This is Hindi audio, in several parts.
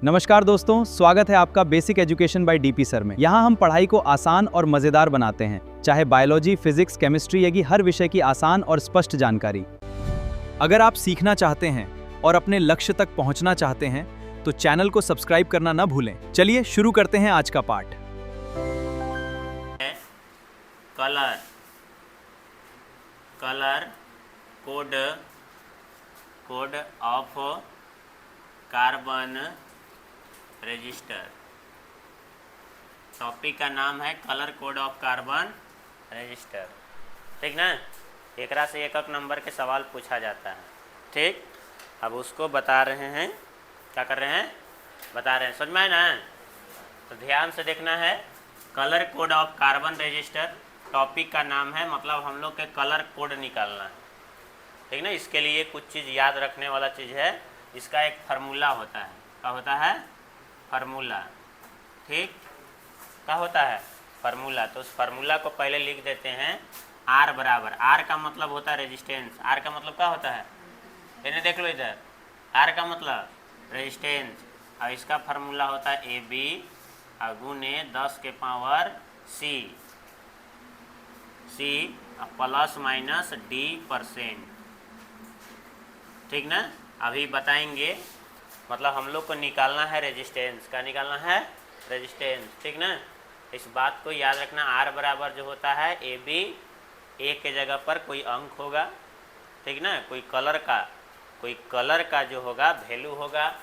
नमस्कार दोस्तों, स्वागत है आपका basic education by DP sir में। यहाँ हम पढ़ाई को आसान और मजेदार बनाते हैं, चाहे बायोलॉजी, फिजिक्स, केमिस्ट्री या हर विषय की आसान और स्पष्ट जानकारी। अगर आप सीखना चाहते हैं और अपने लक्ष्य तक पहुँचना चाहते हैं तो चैनल को सब्सक्राइब करना न भूलें। चलिए शुरू करते हैं आज का पाठ। Colour colour code of carbon register. Topic का नाम है colour code of carbon register. ठीक ना, एकरा से एक नंबर के सवाल पूछा जाता है। ठीक, अब उसको बता रहे हैं, क्या कर रहे हैं, बता रहे हैं। समझ में आए ना? तो ध्यान से देखना है। Colour code of carbon register topic का नाम है, मतलब हम लोग के कलर कोड निकालना है। ठीक ना, इसके लिए कुछ चीज़ याद रखने वाला चीज़ है। इसका एक फार्मूला होता है। क्या होता है? फार्मूला। ठीक, क्या होता है? फार्मूला। तो उस फार्मूला को पहले लिख देते हैं। आर बराबर, आर का मतलब होता है रेजिस्टेंस। आर का मतलब क्या होता है? इन्हें देख लो इधर, आर का मतलब रेजिस्टेंस, और इसका फार्मूला होता है ए बी गुने 10 के power C plus minus D%। ठीक ना, अभी बताएंगे। मतलब हम लोग को निकालना है रेजिस्टेंस। क्या निकालना है? रेजिस्टेंस। ठीक ना, इस बात को याद रखना। आर बराबर जो होता है ए बी, ए के जगह पर कोई अंक होगा। ठीक ना, कोई कलर का जो होगा वैल्यू होगा।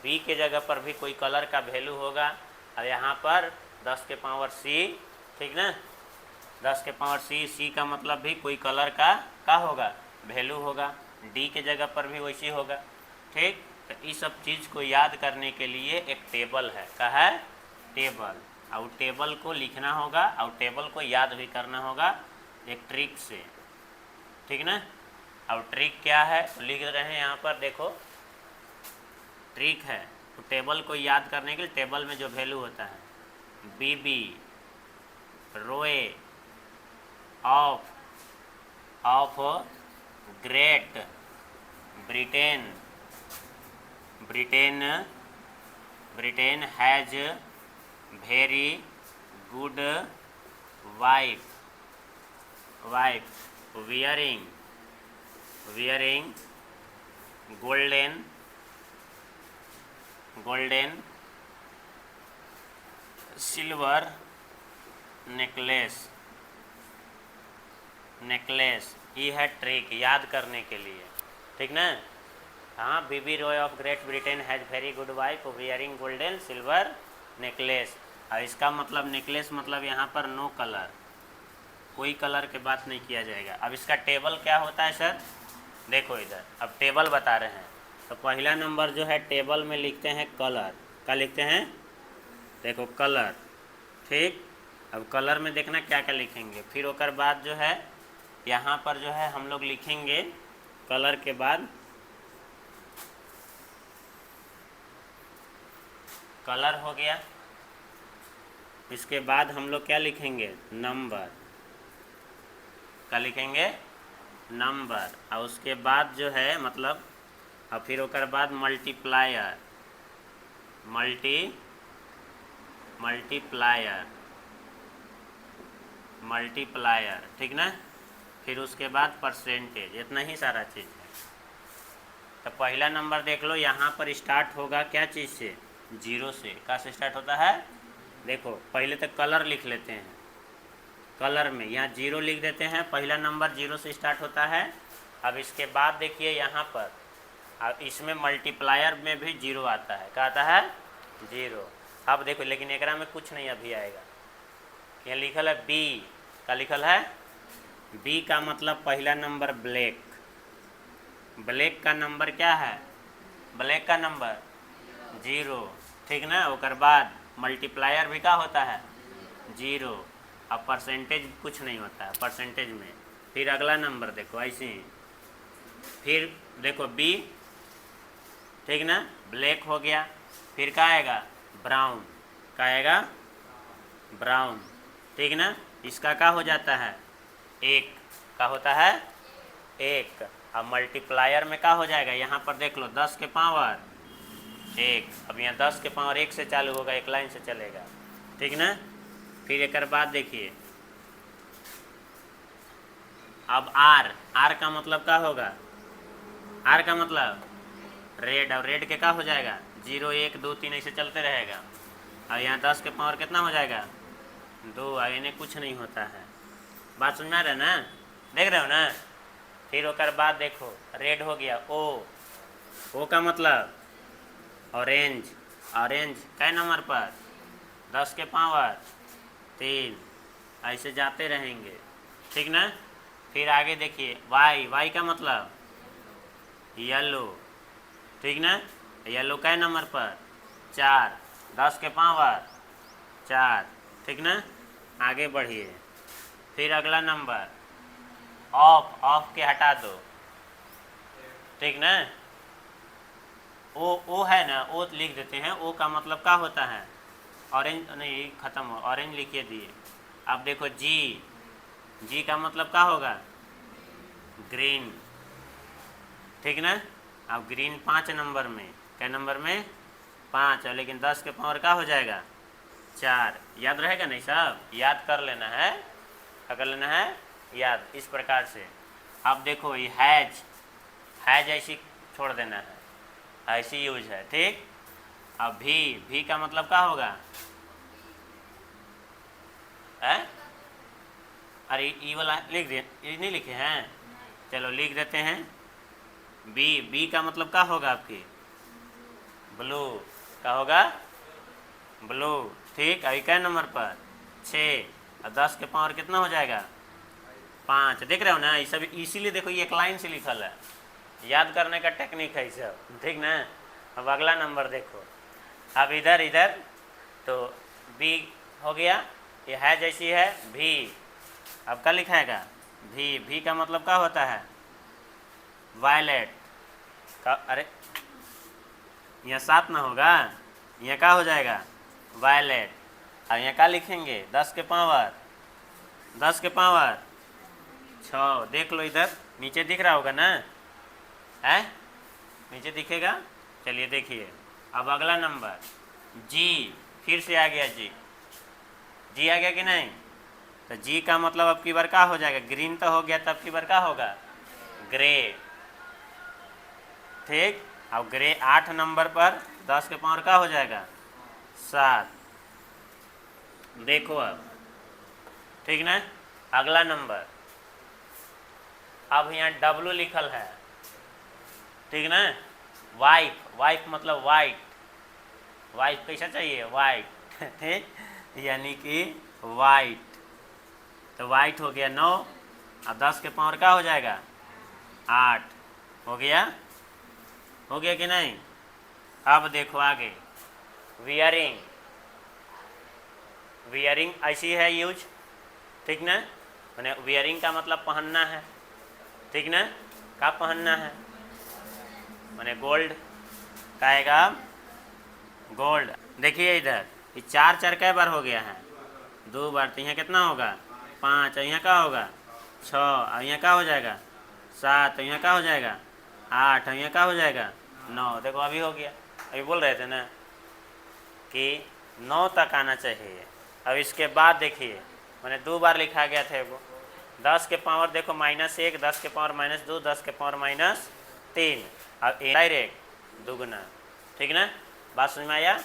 बी के जगह पर भी कोई कलर का वैल्यू होगा। और यहाँ पर 10 के पावर सी। ठीक ना, 10 के पावर सी का मतलब भी कोई कलर का होगा, वैल्यू होगा। डी के जगह पर भी वैसी होगा। ठीक, तो इस सब चीज़ को याद करने के लिए एक टेबल है। क्या है? टेबल। और टेबल को लिखना होगा और टेबल को याद भी करना होगा एक ट्रिक से। ठीक ना, और ट्रिक क्या है तो लिख रहे हैं यहाँ पर, देखो ट्रिक है। तो टेबल को याद करने के लिए टेबल में जो वैल्यू होता है BB रोए of Great Britain has very good wife wearing golden silver necklace. ये है ट्रिक याद करने के लिए। ठीक ना, हाँ, BB Roy of Great Britain has very good wife wearing golden silver necklace. और इसका मतलब नेकलेस मतलब यहाँ पर नो कलर, कोई कलर के बात नहीं किया जाएगा। अब इसका टेबल क्या होता है सर? देखो इधर, अब टेबल बता रहे हैं। तो पहला नंबर जो है टेबल में लिखते हैं कलर। क्या लिखते हैं? देखो कलर। ठीक, अब कलर में देखना क्या क्या लिखेंगे। फिर उसके बाद जो है यहाँ पर जो है हम लोग लिखेंगे कलर के बाद कलर हो गया। इसके बाद हम लोग क्या लिखेंगे? नंबर। क्या लिखेंगे? नंबर। और उसके बाद जो है मतलब, और फिर उसके बाद मल्टीप्लायर। ठीक ना, फिर उसके बाद परसेंटेज। इतना ही सारा चीज़ है। तो पहला नंबर देख लो, यहाँ पर स्टार्ट होगा क्या चीज़ से? जीरो से। कहाँ से स्टार्ट होता है? देखो पहले तो कलर लिख लेते हैं। कलर में यहाँ जीरो लिख देते हैं। पहला नंबर जीरो से स्टार्ट होता है। अब इसके बाद देखिए यहाँ पर, अब इसमें मल्टीप्लायर में भी जीरो आता है। क्या आता है? जीरो। अब देखो, लेकिन एकरा में कुछ नहीं अभी आएगा। यहाँ लिखल है बी। क्या लिखल है? बी का मतलब पहला नंबर ब्लैक। ब्लैक का नंबर क्या है? ब्लैक का नंबर जीरो। ठीक ना, उसके बाद मल्टीप्लायर भी क्या होता है? जीरो। अब परसेंटेज कुछ नहीं होता है परसेंटेज में। फिर अगला नंबर देखो ऐसे ही। फिर देखो बी। ठीक ना, ब्लैक हो गया। फिर क्या आएगा? ब्राउन। क्या आएगा? ब्राउन। ठीक ना, इसका क्या हो जाता है? एक। क्या होता है? एक। अब मल्टीप्लायर में क्या हो जाएगा? यहाँ पर देख लो 10 के पावर 1। अब यहाँ 10 के पावर 1 से चालू होगा, एक लाइन से चलेगा, ठीक ना। फिर एक बाद देखिए, अब आर का मतलब क्या होगा, आर का मतलब रेड, और रेड के क्या हो जाएगा 0 1 2 3 ऐसे चलते रहेगा। और यहाँ 10 के पावर कितना हो जाएगा 2, और इन्हें कुछ नहीं होता है। बात समझ में आ रहा है ना, देख रहे हो ना। फिर ओकर बाद देखो रेड हो गया, ओ का मतलब ऑरेंज, ऑरेंज कै नंबर पर 10 के पावर 3, ऐसे जाते रहेंगे, ठीक ना। फिर आगे देखिए वाई का मतलब येलो, ठीक ना। येलो कै नंबर पर 4, 10 के पावर 4, ठीक ना। आगे बढ़िए, फिर अगला नंबर ऑफ के हटा दो, ठीक ना। ओ है ना, ओ लिख देते हैं, ओ का मतलब क्या होता है ऑरेंज, नहीं खत्म हो, ऑरेंज लिखिए दिए। अब देखो जी का मतलब क्या होगा ग्रीन, ठीक ना। अब ग्रीन 5 नंबर में, क्या नंबर में 5 है, लेकिन 10 के पावर क्या हो जाएगा 4। याद रहेगा नहीं सब, याद कर लेना है, क्या कर लेना है याद, इस प्रकार से। अब देखो ये हैज ऐसी छोड़ देना है, ऐसी यूज है, ठीक। अब भी का मतलब क्या होगा है? अरे ई वाला लिख दे, ये नहीं लिखे हैं, चलो लिख देते हैं। बी का मतलब क्या होगा आपकी ब्लू, क्या होगा ब्लू, ठीक। अभी कै नंबर पर 6, और 10 के पावर कितना हो जाएगा 5, देख रहे हो ना। ये सब इसीलिए देखो ये एक लाइन से लिखल है, याद करने का टेक्निक है सब, ठीक ना। अब अगला नंबर देखो, अब इधर तो बी हो गया, ये है जैसी है भी, अब क्या लिखाएगा भी का मतलब क्या होता है वायलेट का, अरे यहाँ 7 ना होगा, यहाँ क्या हो जाएगा वायलेट। अब यहाँ क्या लिखेंगे 10 के पावर 6, देख लो इधर नीचे दिख रहा होगा ना, है नीचे दिखेगा। चलिए देखिए, अब अगला नंबर जी, फिर से आ गया जी आ गया कि नहीं। तो जी का मतलब अब की बार क्या हो जाएगा, ग्रीन तो हो गया, तब की बार क्या होगा ग्रे, ठीक। अब ग्रे 8 नंबर पर 10 के पावर का हो जाएगा 7, देखो अब, ठीक ना। अगला नंबर, अब यहाँ डब्लू लिखल है, ठीक ना। वाइफ मतलब वाइफ कैसा चाहिए वाइट, ठीक, यानी कि वाइट, तो वाइट हो गया 9, अब 10 के पावर का हो जाएगा 8, हो गया कि नहीं। अब देखो आगे वियरिंग ऐसी है यूज, ठीक ना। मैंने वियरिंग का मतलब पहनना है, ठीक ना। क्या पहनना है मैंने गोल्ड का आएगा गोल्ड। देखिए इधर ये 4 कै बार हो गया है 2 बार, तो यहाँ कितना होगा 5, और यहाँ क्या होगा 6, और यहाँ क्या हो जाएगा 7, और यहाँ क्या हो जाएगा 8, और यहाँ क्या हो जाएगा 9। देखो अभी हो गया, अभी बोल रहे थे ना कि 9 तक आना चाहिए। अब इसके बाद देखिए मैंने 2 बार लिखा गया था वो 10 के पावर देखो -1, 10 के पावर -2, 10 के पावर -3, अब डायरेक्ट दुगना, ठीक ना। बात समझ में आया।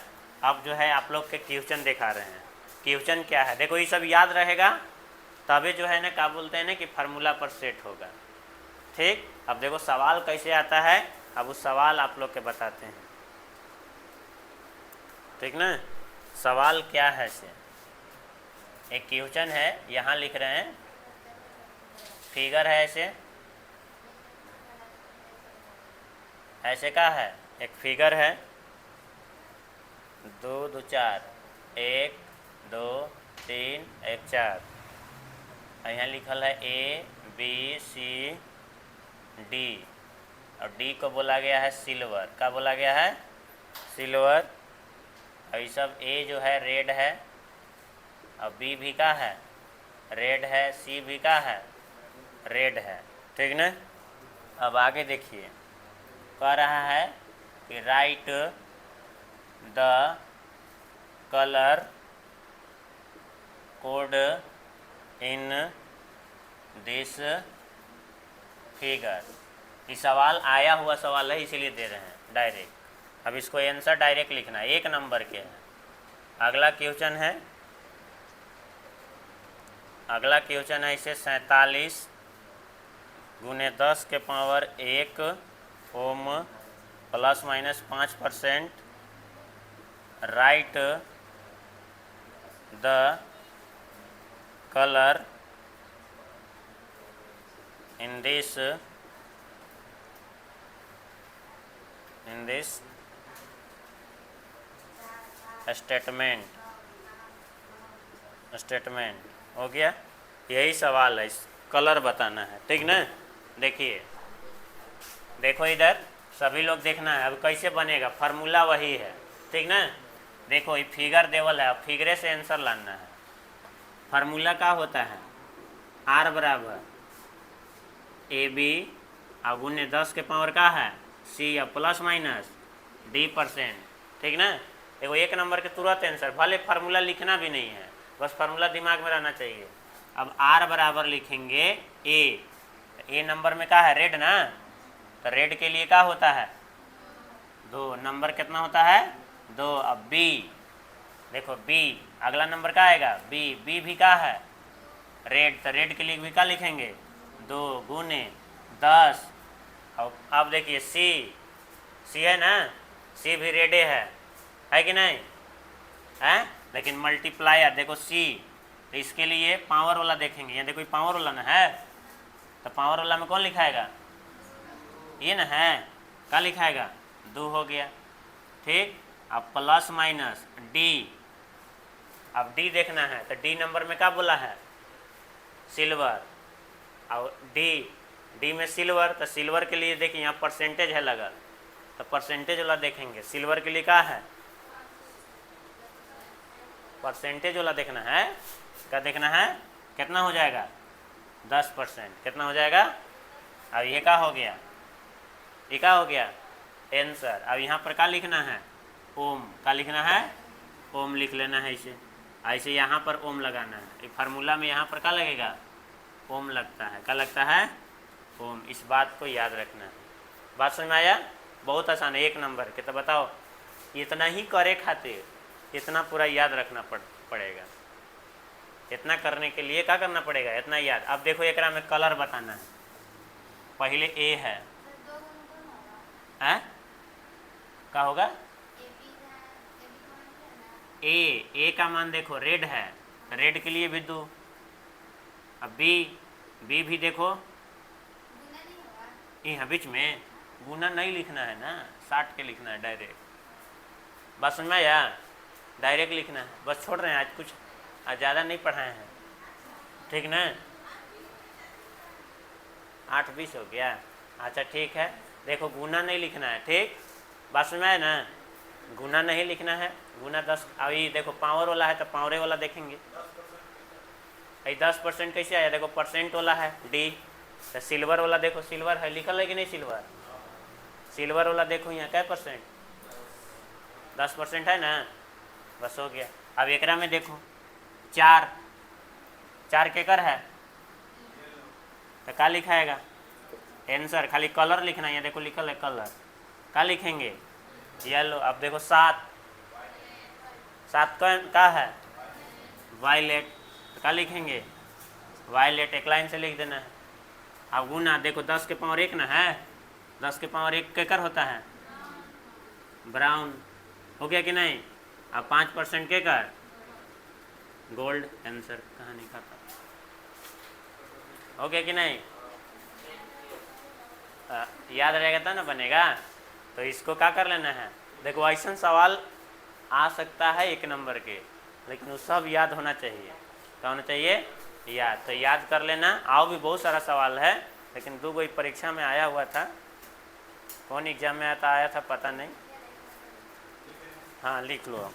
अब जो है आप लोग के क्वेश्चन दिखा रहे हैं, क्वेश्चन क्या है देखो, ये सब याद रहेगा तभी जो है ना क्या बोलते हैं ना कि फार्मूला पर सेट होगा, ठीक। अब देखो सवाल कैसे आता है, अब उस सवाल आप लोग के बताते हैं, ठीक ना। सवाल क्या है से, एक क्वेश्चन है, यहाँ लिख रहे हैं फिगर है, ऐसे का है, एक फिगर है 2 2 4 1 2 3 1 4, यहाँ लिखल है ABCD, और डी को बोला गया है सिल्वर, का बोला गया है सिल्वर। और ये सब ए जो है रेड है, और बी भी का है रेड है, सी भी का है रेड है, ठीक ना। अब आगे देखिए कह रहा है कि right the colour code in this figure. ये सवाल आया हुआ सवाल है, इसीलिए दे रहे हैं डायरेक्ट। अब इसको आंसर डायरेक्ट लिखना है, 1 नंबर के है। अगला क्वेश्चन है, इसे 47 गुने 10 के power 1 ohm ±5%। Right the colour in this statement हो गया। यही सवाल है, इस कलर बताना है, ठीक ना। देखिए, देखो इधर सभी लोग देखना है। अब कैसे बनेगा, फार्मूला वही है, ठीक ना। देखो ये फिगर देवल है, अब फिगरे से आंसर लाना है। फार्मूला क्या होता है, R बराबर AB और गुने 10 के पावर का है C या प्लस माइनस D%, ठीक ना। देखो 1 नंबर के तुरंत आंसर, भले फार्मूला लिखना भी नहीं है, बस फार्मूला दिमाग में रहना चाहिए। अब R बराबर लिखेंगे A नंबर में क्या है, रेड ना, तो रेड के लिए क्या होता है 2, नंबर कितना होता है 2। अब B, देखो B अगला नंबर क्या आएगा B भी क्या है रेड, तो रेड के लिए भी क्या लिखेंगे 2 गुने 10। अब देखिए C है ना, C भी रेडे है कि नहीं है, लेकिन मल्टीप्लायर देखो C, तो इसके लिए पावर वाला देखेंगे। यहाँ देखो पावर वाला ना है, तो पावर वाला में कौन लिखाएगा, ये ना है, क्या लिखाएगा 2 हो गया, ठीक। अब प्लस माइनस D, अब D देखना है, तो D नंबर में क्या बोला है सिल्वर, और D में सिल्वर, तो सिल्वर के लिए देखिए यहाँ परसेंटेज है लगा, तो परसेंटेज वाला देखेंगे। सिल्वर के लिए क्या है परसेंटेज वाला देखना है, क्या देखना है, कितना हो जाएगा 10%, कितना हो जाएगा। अब ये क्या हो गया, ये क्या हो गया आंसर। अब यहाँ पर क्या लिखना है ओम, क्या लिखना है ओम लिख लेना है इसे, ऐसे यहाँ पर ओम लगाना है। फार्मूला में यहाँ पर क्या लगेगा ओम लगता है, क्या लगता है ओम। इस बात को याद रखना है। बात समझ में आया, बहुत आसान है, 1 नंबर के। तो बताओ इतना ही करे खातिर इतना पूरा याद रखना पड़ेगा, इतना करने के लिए क्या करना पड़ेगा, इतना याद। अब देखो एक में कलर बताना है, पहले A है, क्या होगा A का मान देखो रेड है, रेड के लिए भी 2। अब B भी देखो, यहाँ बीच में गुना नहीं लिखना है ना, 60 के लिखना है डायरेक्ट। बस समझ में आया, डायरेक्ट लिखना है, बस छोड़ रहे हैं आज, कुछ आज ज़्यादा नहीं पढ़ाए हैं, ठीक ना। 8-20 हो गया, अच्छा ठीक है। देखो गुना नहीं लिखना है, ठीक, बात समझ में आया ना, गुना नहीं लिखना है, गुना 10। अभी देखो पावर वाला है तो पावरे वाला देखेंगे, 10% कैसे आया, देखो परसेंट वाला है D, तो सिल्वर वाला देखो, सिल्वर है लिखल है कि नहीं, सिल्वर वाला देखो यहाँ क्या परसेंट 10% है ना, बस हो गया। अब एकरा में देखो 4 केकर है, तो क्या लिखाएगा आंसर, खाली कलर लिखना है, यहाँ देखो लिखल है कलर, क्या लिखेंगे येलो। अब देखो 7 का है वायलेट, तो क्या लिखेंगे वायलेट, एक लाइन से लिख देना है। अब गुना देखो 10 के पावर 1 ना है, 10 के पावर 1 केकर होता है ब्राउन, हो गया कि नहीं। अब 5% केकर गोल्ड, आंसर कहाँ नहीं खाता, हो गया कि नहीं। याद रहेगा तो ना बनेगा, तो इसको क्या कर लेना है। देखो ऐसा सवाल आ सकता है 1 नंबर के, लेकिन वो सब याद होना चाहिए, क्या होना चाहिए याद, तो याद कर लेना। आओ भी बहुत सारा सवाल है, लेकिन 2 गो परीक्षा में आया हुआ था, कौन एग्जाम में आया था पता नहीं, हाँ लिख लो।